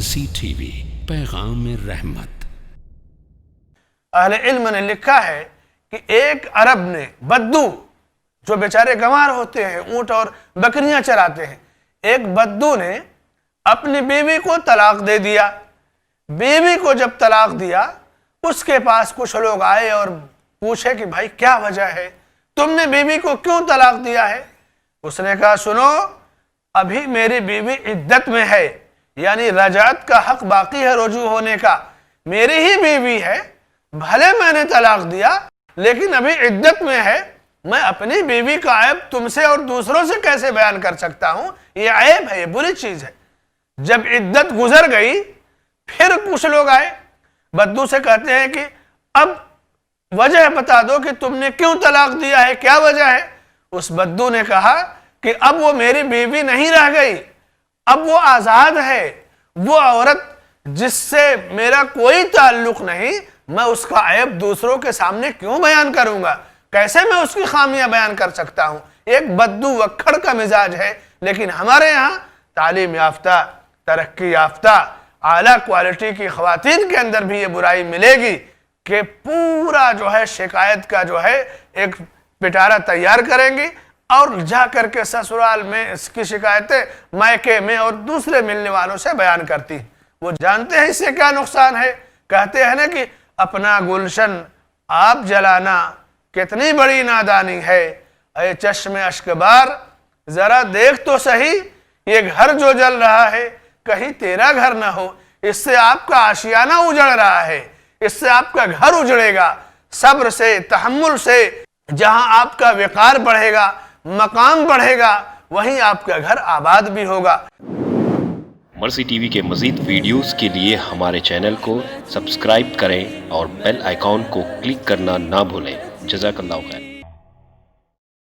Mercy TV, पैगाम रहमत। अहले इल्म ने लिखा है कि एक अरब ने, बद्दू जो बेचारे गंवार होते हैं, ऊंट और बकरियां चराते हैं, एक बद्दू ने अपनी बीवी को तलाक दे दिया। बीवी को जब तलाक दिया, उसके पास कुछ लोग आए और पूछे कि भाई क्या वजह है, तुमने बीवी को क्यों तलाक दिया है? उसने कहा सुनो, अभी मेरी बीवी इद्दत में है, यानी रजात का हक बाकी है रुजू होने का, मेरी ही बीवी है, भले मैंने तलाक दिया लेकिन अभी इद्दत में है, मैं अपनी बीवी का ऐब तुमसे और दूसरों से कैसे बयान कर सकता हूं? ये ऐब है, ये बुरी चीज है। जब इद्दत गुजर गई, फिर कुछ लोग आए, बद्दू से कहते हैं कि अब वजह बता दो कि तुमने क्यों तलाक दिया है, क्या वजह है? उस बद्दू ने कहा कि अब वो मेरी बीवी नहीं रह गई, अब वो आजाद है, वो औरत जिससे मेरा कोई ताल्लुक नहीं, मैं उसका ऐब दूसरों के सामने क्यों बयान करूंगा? कैसे मैं उसकी खामियां बयान कर सकता हूं? एक बद्दू वक्खड़ का मिजाज है। लेकिन हमारे यहाँ तालीम याफ्ता, तरक्की याफ्ता, आला क्वालिटी की ख़वातीन के अंदर भी ये बुराई मिलेगी कि पूरा जो है शिकायत का जो है एक पिटारा तैयार करेंगी और जा करके ससुराल में इसकी शिकायतें मायके में और दूसरे मिलने वालों से बयान करती। वो जानते हैं इससे क्या नुकसान है। कहते हैं ना कि अपना गुलशन आप जलाना कितनी बड़ी नादानी है। अरे चश्मे अश्कबार, जरा देख तो सही, ये घर जो जल रहा है कहीं तेरा घर ना हो, इससे आपका आशियाना उजड़ रहा है, इससे आपका घर उजड़ेगा। सब्र से, तहम्मुल से जहां आपका विकार बढ़ेगा, मकाम बढ़ेगा, वहीं आपका घर आबाद भी होगा। मर्सी टीवी के मज़ीद वीडियोस के लिए हमारे चैनल को सब्सक्राइब करें और बेल आइकॉन को क्लिक करना ना भूलें। जज़ाकल्लाहु खैर।